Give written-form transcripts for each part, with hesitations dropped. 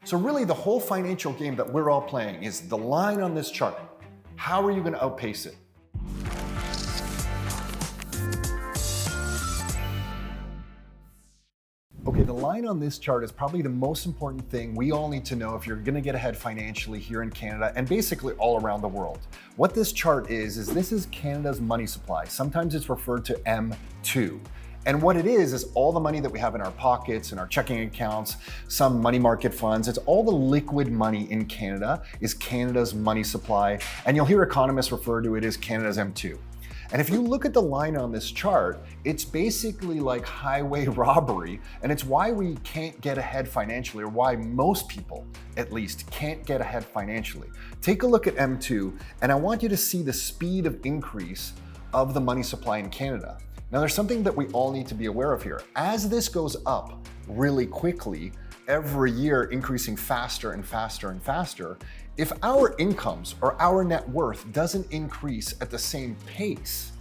So really the whole financial game that we're all playing is the line on this chart. How are you going to outpace it? Okay, the line on this chart is probably the most important thing we all need to know if you're gonna get ahead financially here in Canada and basically all around the world. What this chart is this is Canada's money supply. Sometimes it's referred to M2. And what it is all the money that we have in our pockets, in our checking accounts, some money market funds. It's all the liquid money in Canada is Canada's money supply. And you'll hear economists refer to it as Canada's M2. And if you look at the line on this chart, it's basically like highway robbery, and it's why we can't get ahead financially, or why most people, at least, can't get ahead financially. Take a look at M2, and I want you to see the speed of increase of the money supply in Canada. Now, there's something that we all need to be aware of here. As this goes up really quickly, every year increasing faster and faster and faster, if our incomes or our net worth doesn't increase at the same pace,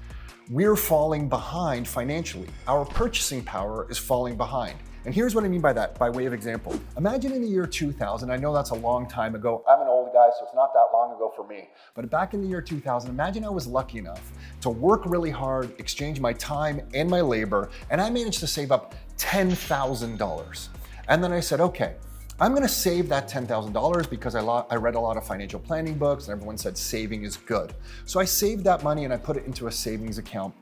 we're falling behind financially. Our purchasing power is falling behind. And here's what I mean by that, by way of example. Imagine in the year 2000, I know that's a long time ago. I'm an old guy, so it's not that long ago for me. But back in the year 2000, imagine I was lucky enough to work really hard, exchange my time and my labor, and I managed to save up $10,000. And then I said, okay, I'm gonna save that $10,000 because I read a lot of financial planning books and everyone said saving is good. So I saved that money and I put it into a savings account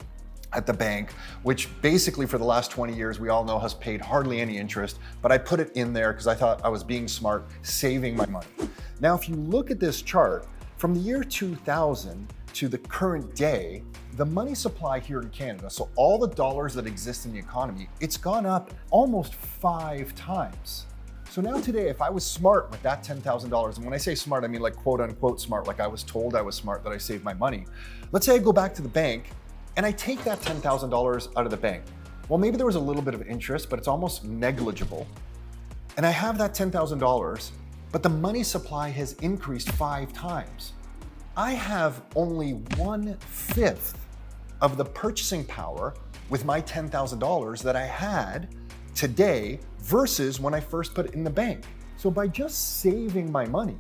at the bank, which basically for the last 20 years, we all know has paid hardly any interest, but I put it in there because I thought I was being smart, saving my money. Now, if you look at this chart, from the year 2000 to the current day, the money supply here in Canada, so all the dollars that exist in the economy, it's gone up almost 5 times. So now today, if I was smart with that $10,000, and when I say smart, I mean like quote unquote smart, like I was told I was smart, that I saved my money. Let's say I go back to the bank and I take that $10,000 out of the bank. Well, maybe there was a little bit of interest, but it's almost negligible. And I have that $10,000, but the money supply has increased 5 times. I have only 1/5 of the purchasing power with my $10,000 that I had today versus when I first put it in the bank. So by just saving my money,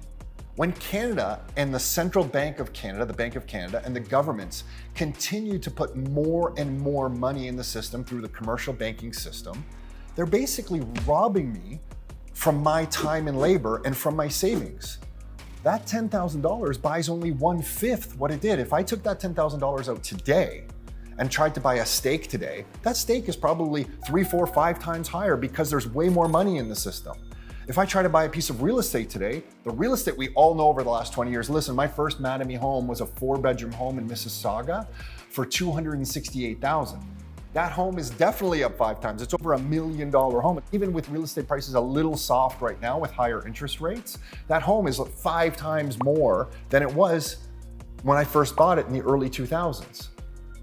when Canada and the Central Bank of Canada, the Bank of Canada, and the governments continue to put more and more money in the system through the commercial banking system, they're basically robbing me from my time and labor and from my savings. That $10,000 buys only 1/5 what it did. If I took that $10,000 out today and tried to buy a steak today, that steak is probably 3, 4, 5 times higher because there's way more money in the system. If I try to buy a piece of real estate today, the real estate we all know over the last 20 years, listen, my first Mattamy home was a 4-bedroom home in Mississauga for $268,000. That home is definitely up 5 times. It's over $1 million home. Even with real estate prices a little soft right now with higher interest rates, that home is 5 times more than it was when I first bought it in the early 2000s.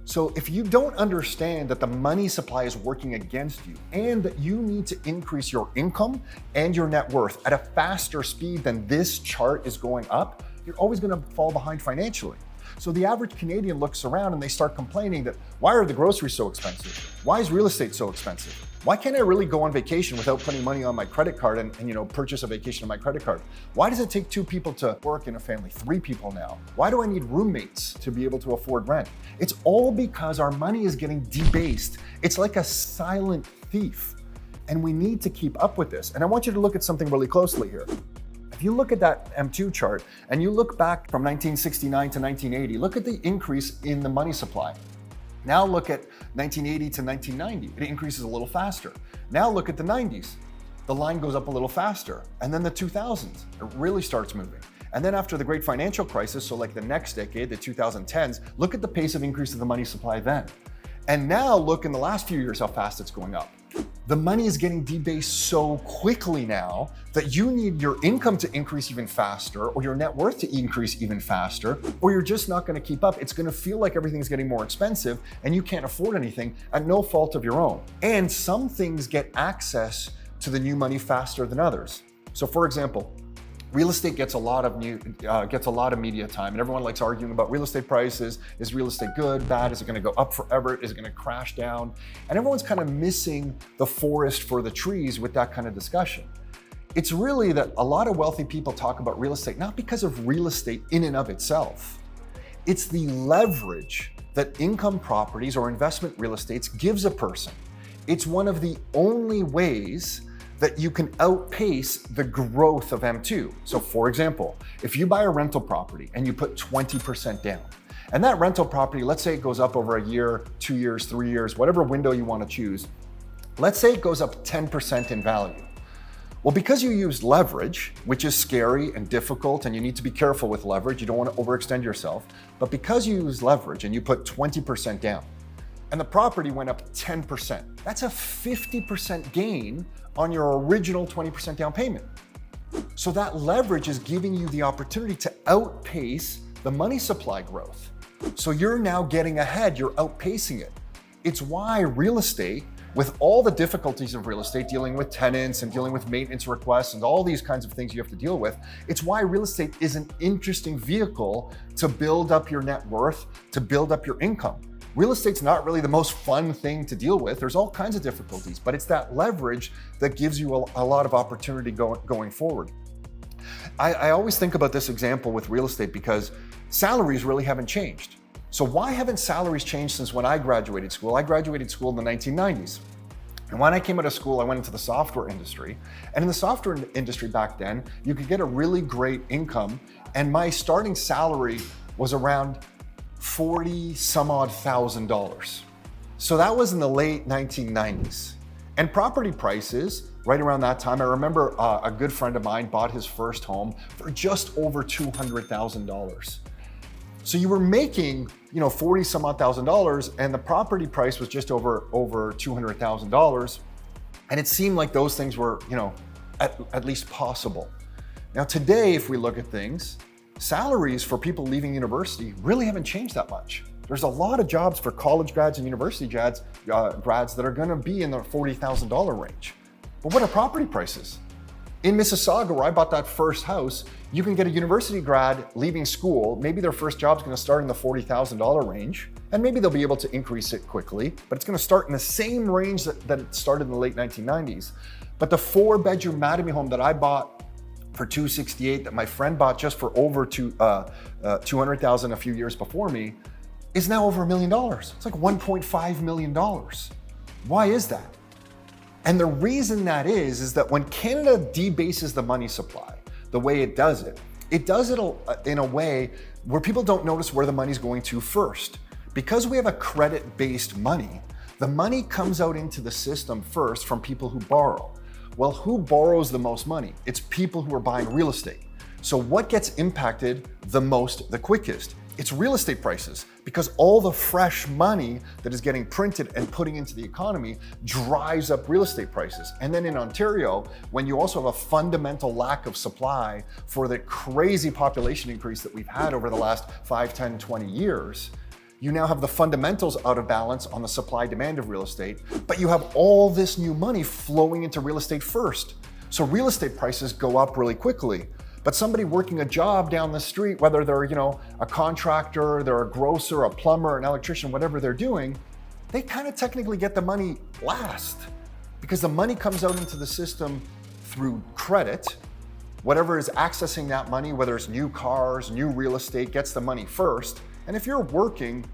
So if you don't understand that the money supply is working against you and that you need to increase your income and your net worth at a faster speed than this chart is going up, you're always gonna fall behind financially. So the average Canadian looks around and they start complaining that, why are the groceries so expensive? Why is real estate so expensive? Why can't I really go on vacation without putting money on my credit card and purchase a vacation on my credit card? Why does it take 2 people to work in a family, 3 people now? Why do I need roommates to be able to afford rent? It's all because our money is getting debased. It's like a silent thief. And we need to keep up with this. And I want you to look at something really closely here. If you look at that M2 chart and you look back from 1969 to 1980, look at the increase in the money supply. Now look at 1980 to 1990, it increases a little faster. Now look at the 90s, the line goes up a little faster. And then the 2000s, it really starts moving. And then after the great financial crisis, so like the next decade, the 2010s, look at the pace of increase of the money supply then. And now look in the last few years how fast it's going up. The money is getting debased so quickly now that you need your income to increase even faster or your net worth to increase even faster, or you're just not gonna keep up. It's gonna feel like everything's getting more expensive and you can't afford anything at no fault of your own. And some things get access to the new money faster than others. So for example, real estate gets a lot of media time, and everyone likes arguing about real estate prices. Is real estate good, bad? Is it gonna go up forever? Is it gonna crash down? And everyone's kind of missing the forest for the trees with that kind of discussion. It's really that a lot of wealthy people talk about real estate, not because of real estate in and of itself. It's the leverage that income properties or investment real estates gives a person. It's one of the only ways that you can outpace the growth of M2. So for example, if you buy a rental property and you put 20% down, and that rental property, let's say it goes up over a year, 2 years, 3 years, whatever window you want to choose, let's say it goes up 10% in value. Well, because you use leverage, which is scary and difficult, and you need to be careful with leverage, you don't want to overextend yourself, but because you use leverage and you put 20% down, and the property went up 10%, that's a 50% gain on your original 20% down payment. So that leverage is giving you the opportunity to outpace the money supply growth. So you're now getting ahead, you're outpacing it. It's why real estate, with all the difficulties of real estate, dealing with tenants and dealing with maintenance requests and all these kinds of things you have to deal with, it's why real estate is an interesting vehicle to build up your net worth, to build up your income. Real estate's not really the most fun thing to deal with. There's all kinds of difficulties, but it's that leverage that gives you a lot of opportunity going forward. I always think about this example with real estate because salaries really haven't changed. So why haven't salaries changed since when I graduated school? I graduated school in the 1990s. And when I came out of school, I went into the software industry. And in the software industry back then, you could get a really great income. And my starting salary was around $40 some odd thousand. So that was in the late 1990s. And property prices, right around that time, I remember a good friend of mine bought his first home for just over $200,000. So you were making, $40 some odd thousand, and the property price was just over $200,000. And it seemed like those things were, at least possible. Now today, if we look at things, salaries for people leaving university really haven't changed that much. There's a lot of jobs for college grads and university grads that are gonna be in the $40,000 range. But what are property prices? In Mississauga, where I bought that first house, you can get a university grad leaving school. Maybe their first job's gonna start in the $40,000 range, and maybe they'll be able to increase it quickly, but it's gonna start in the same range that it started in the late 1990s. But the 4-bedroom Mattamy home that I bought for $268, that my friend bought just for over $200,000 a few years before me, is now over $1 million. It's like $1.5 million. Why is that? And the reason that is that when Canada debases the money supply, the way it does it in a way where people don't notice where the money's going to first. Because we have a credit-based money, the money comes out into the system first from people who borrow. Well, who borrows the most money? It's people who are buying real estate. So what gets impacted the most, the quickest? It's real estate prices, because all the fresh money that is getting printed and putting into the economy drives up real estate prices. And then in Ontario, when you also have a fundamental lack of supply for the crazy population increase that we've had over the last 5, 10, 20 years, you now have the fundamentals out of balance on the supply demand of real estate, but you have all this new money flowing into real estate first. So real estate prices go up really quickly. But somebody working a job down the street, whether they're, a contractor, they're a grocer, a plumber, an electrician, whatever they're doing, they kind of technically get the money last, because the money comes out into the system through credit. Whatever is accessing that money, whether it's new cars, new real estate, gets the money first. And if you're working,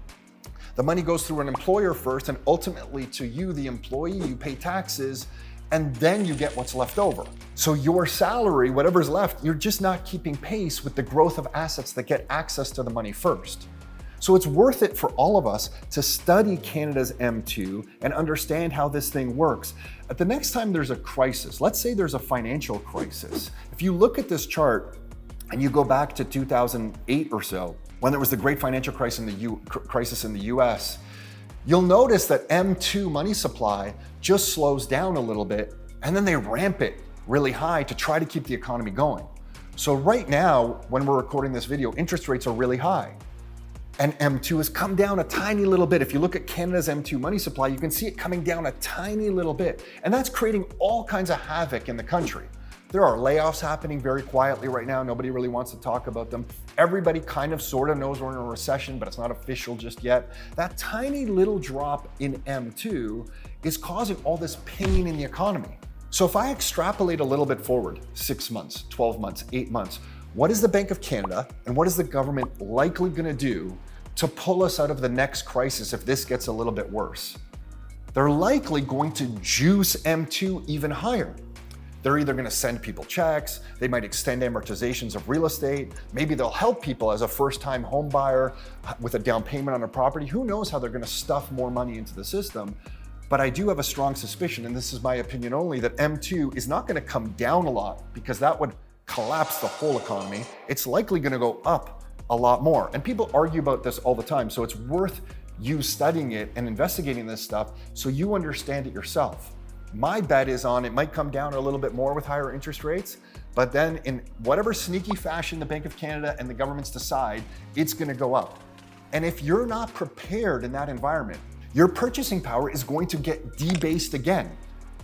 the money goes through an employer first, and ultimately to you, the employee, you pay taxes, and then you get what's left over. So your salary, whatever's left, you're just not keeping pace with the growth of assets that get access to the money first. So it's worth it for all of us to study Canada's M2 and understand how this thing works. At the next time there's a crisis, let's say there's a financial crisis, if you look at this chart and you go back to 2008 or so, when there was the great financial crisis in the US, you'll notice that M2 money supply just slows down a little bit, and then they ramp it really high to try to keep the economy going. So right now, when we're recording this video, interest rates are really high, and M2 has come down a tiny little bit. If you look at Canada's M2 money supply, you can see it coming down a tiny little bit, and that's creating all kinds of havoc in the country. There are layoffs happening very quietly right now. Nobody really wants to talk about them. Everybody kind of sort of knows we're in a recession, but it's not official just yet. That tiny little drop in M2 is causing all this pain in the economy. So if I extrapolate a little bit forward, 6 months, 12 months, 8 months, what is the Bank of Canada and what is the government likely going to do to pull us out of the next crisis if this gets a little bit worse? They're likely going to juice M2 even higher. They're either going to send people checks, they might extend amortizations of real estate, maybe they'll help people as a first-time home buyer with a down payment on a property. Who knows how they're going to stuff more money into the system? But I do have a strong suspicion, and this is my opinion only, that M2 is not going to come down a lot because that would collapse the whole economy. It's likely going to go up a lot more. And people argue about this all the time, so it's worth you studying it and investigating this stuff so you understand it yourself. My bet is on it might come down a little bit more with higher interest rates, but then in whatever sneaky fashion the Bank of Canada and the governments decide, it's going to go up. And if you're not prepared in that environment, your purchasing power is going to get debased again.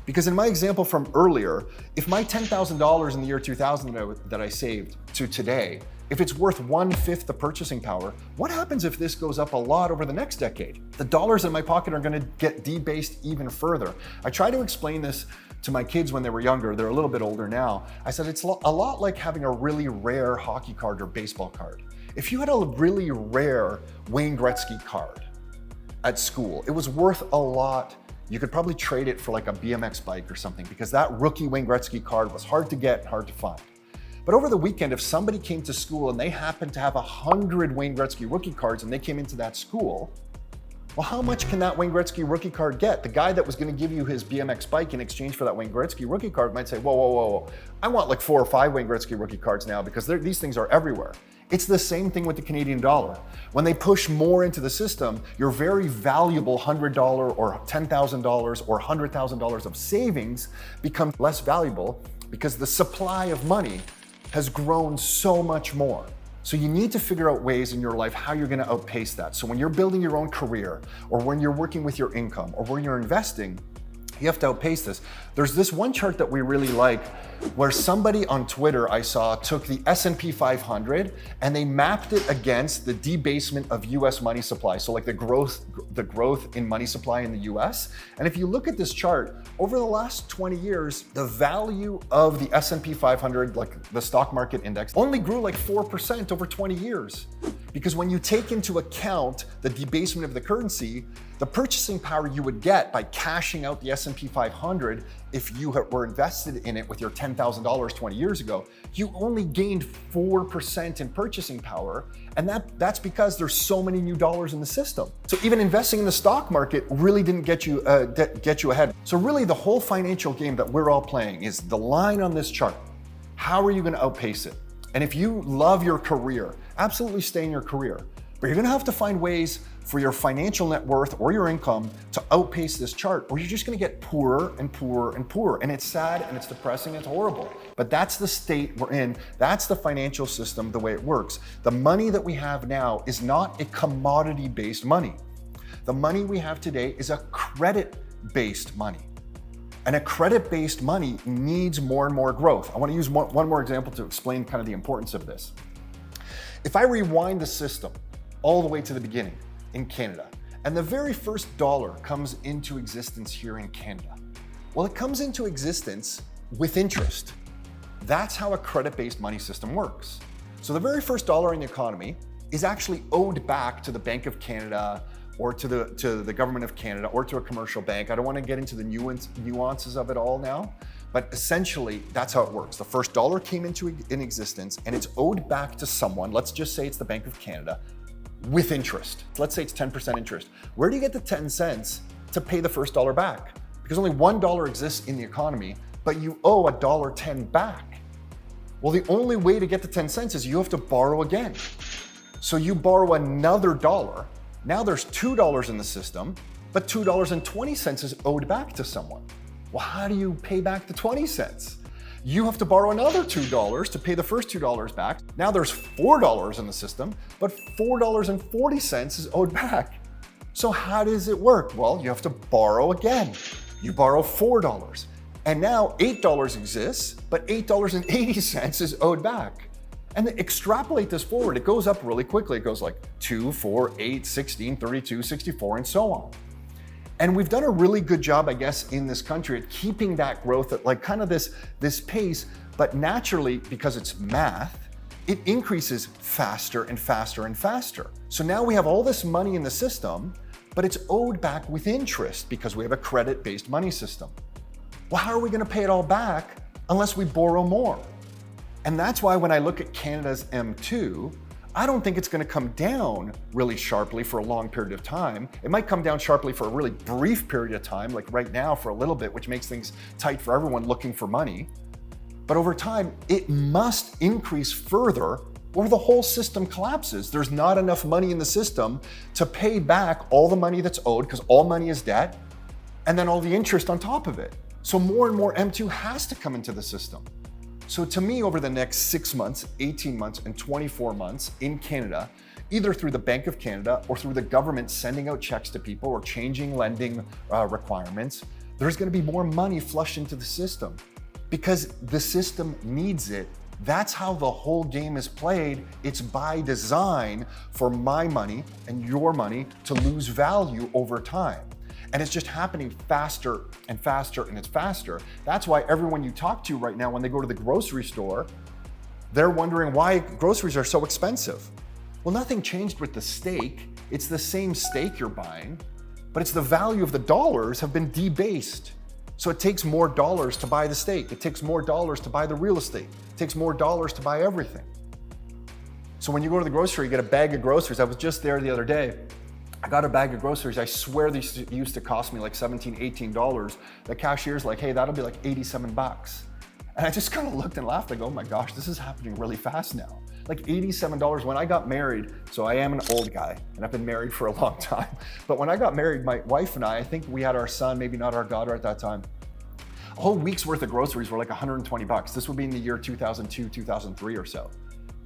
Because in my example from earlier, if my $10,000 in the year 2000 that I saved to today, if it's worth 1/5 the purchasing power, what happens if this goes up a lot over the next decade? The dollars in my pocket are going to get debased even further. I try to explain this to my kids when they were younger. They're a little bit older now. I said it's a lot like having a really rare hockey card or baseball card. If you had a really rare Wayne Gretzky card at school, it was worth a lot. You could probably trade it for like a BMX bike or something because that rookie Wayne Gretzky card was hard to get and hard to find. But over the weekend, if somebody came to school and they happened to have 100 Wayne Gretzky rookie cards and they came into that school, well, how much can that Wayne Gretzky rookie card get? The guy that was going to give you his BMX bike in exchange for that Wayne Gretzky rookie card might say, whoa. I want like 4 or 5 Wayne Gretzky rookie cards now because these things are everywhere. It's the same thing with the Canadian dollar. When they push more into the system, your very valuable $100 or $10,000 or $100,000 of savings become less valuable because the supply of money has grown so much more. So you need to figure out ways in your life how you're going to outpace that. So when you're building your own career or when you're working with your income or when you're investing, you have to outpace this. There's this one chart that we really like where somebody on Twitter I saw took the S&P 500 and they mapped it against the debasement of US money supply. So like the growth in money supply in the US. And if you look at this chart, over the last 20 years, the value of the S&P 500, like the stock market index, only grew like 4% over 20 years. Because when you take into account the debasement of the currency, the purchasing power you would get by cashing out the S&P 500 if you were invested in it with your $10,000 20 years ago, you only gained 4% in purchasing power. And that's because there's so many new dollars in the system. So even investing in the stock market really didn't get you ahead. So really the whole financial game that we're all playing is the line on this chart. How are you going to outpace it? And if you love your career, absolutely stay in your career. But you're going to have to find ways for your financial net worth or your income to outpace this chart, or you're just going to get poorer and poorer and poorer. And it's sad and it's depressing, it's horrible. But that's the state we're in. That's the financial system, the way it works. The money that we have now is not a commodity-based money. The money we have today is a credit-based money. And a credit-based money needs more and more growth. I want to use one more example to explain kind of the importance of this. If I rewind the system all the way to the beginning in Canada, and the very first dollar comes into existence here in Canada, well, it comes into existence with interest. That's how a credit-based money system works. So the very first dollar in the economy is actually owed back to the Bank of Canada or to the government of Canada or to a commercial bank. I don't want to get into the nuances of it all now, but essentially that's how it works. The first dollar came into existence and it's owed back to someone. Let's just say it's the Bank of Canada with interest. Let's say it's 10% interest. Where do you get the 10 cents to pay the first dollar back? Because only $1 exists in the economy, but you owe $1.10 back. Well, the only way to get the 10 cents is you have to borrow again. So you borrow another dollar. Now there's $2 in the system, but $2.20 is owed back to someone. Well, how do you pay back the 20 cents? You have to borrow another $2 to pay the first $2 back. Now there's $4 in the system, but $4.40 is owed back. So how does it work? Well, you have to borrow again. You borrow $4. And now $8 exists, but $8.80 is owed back. And then extrapolate this forward, it goes up really quickly. It goes like 2, 4, 8, 16, 32, 64, and so on. And we've done a really good job, I guess, in this country at keeping that growth at like kind of this pace, but naturally, because it's math, it increases faster and faster and faster. So now we have all this money in the system, but it's owed back with interest because we have a credit-based money system. Well, how are we gonna pay it all back unless we borrow more? And that's why when I look at Canada's M2, I don't think it's gonna come down really sharply for a long period of time. It might come down sharply for a really brief period of time, like right now for a little bit, which makes things tight for everyone looking for money. But over time, it must increase further or the whole system collapses. There's not enough money in the system to pay back all the money that's owed, because all money is debt, and then all the interest on top of it. So more and more M2 has to come into the system. So to me, over the next 6 months, 18 months, and 24 months in Canada, either through the Bank of Canada or through the government sending out checks to people or changing lending requirements, there's gonna be more money flushed into the system because the system needs it. That's how the whole game is played. It's by design for my money and your money to lose value over time. And it's just happening faster and faster and it's faster. That's why everyone you talk to right now, when they go to the grocery store, they're wondering why groceries are so expensive. Well, nothing changed with the steak. It's the same steak you're buying, but it's the value of the dollars have been debased. So it takes more dollars to buy the steak. It takes more dollars to buy the real estate. It takes more dollars to buy everything. So when you go to the grocery, you get a bag of groceries. I was just there the other day. I got a bag of groceries. I swear these used to cost me like $17, $18. The cashier's like, hey, that'll be like 87 bucks. And I just kind of looked and laughed. I go, oh my gosh, this is happening really fast now. Like $87 when I got married. So I am an old guy and I've been married for a long time. But when I got married, my wife and I think we had our son, maybe not our daughter at that time. A whole week's worth of groceries were like 120 bucks. This would be in the year 2002, 2003 or so.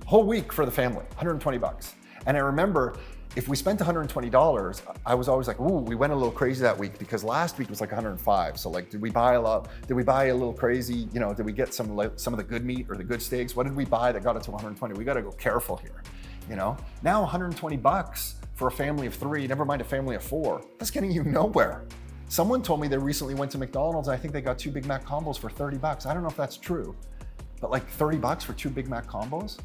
Whole week for the family, 120 bucks. And I remember if we spent $120, I was always like, ooh, we went a little crazy that week because last week was like 105. So like, did we buy a lot? Did we buy a little crazy? You know, did we get some of the good meat or the good steaks? What did we buy that got it to 120? We got to go careful here. You know, now 120 bucks for a family of 3, never mind a family of 4. That's getting you nowhere. Someone told me they recently went to McDonald's and I think they got 2 Big Mac combos for 30 bucks. I don't know if that's true, but like 30 bucks for 2 Big Mac combos.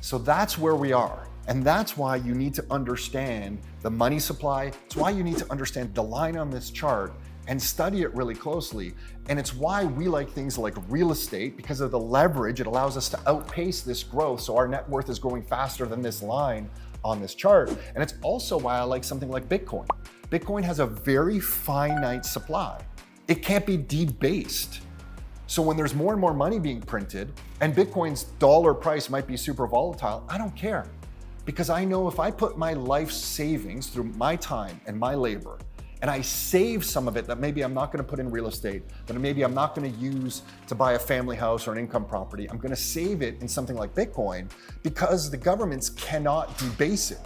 So that's where we are. And that's why you need to understand the money supply. It's why you need to understand the line on this chart and study it really closely. And it's why we like things like real estate, because of the leverage. It allows us to outpace this growth. So our net worth is growing faster than this line on this chart. And it's also why I like something like Bitcoin. Bitcoin has a very finite supply. It can't be debased. So when there's more and more money being printed and Bitcoin's dollar price might be super volatile, I don't care. Because I know if I put my life savings through my time and my labor, and I save some of it that maybe I'm not gonna put in real estate, that maybe I'm not gonna use to buy a family house or an income property, I'm gonna save it in something like Bitcoin because the governments cannot debase it.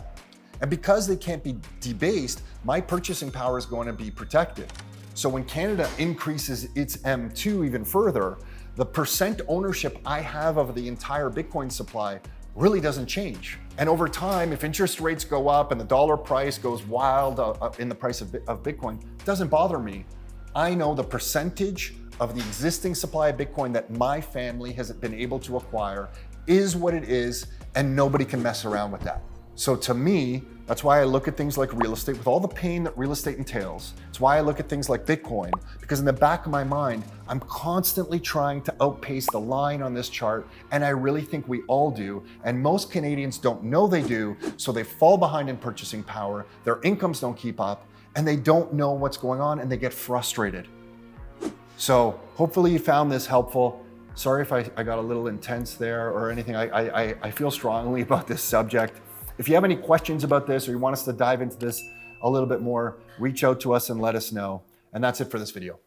And because they can't be debased, my purchasing power is going to be protected. So when Canada increases its M2 even further, the percent ownership I have of the entire Bitcoin supply really doesn't change. And over time, if interest rates go up and the dollar price goes wild in the price of Bitcoin, it doesn't bother me. I know the percentage of the existing supply of Bitcoin that my family has been able to acquire is what it is, and nobody can mess around with that. So to me, that's why I look at things like real estate with all the pain that real estate entails. It's why I look at things like Bitcoin, because in the back of my mind, I'm constantly trying to outpace the line on this chart, and I really think we all do. And most Canadians don't know they do, so they fall behind in purchasing power, their incomes don't keep up, and they don't know what's going on, and they get frustrated. So hopefully you found this helpful. Sorry if I got a little intense there or anything. I feel strongly about this subject. If you have any questions about this or you want us to dive into this a little bit more, reach out to us and let us know. And that's it for this video.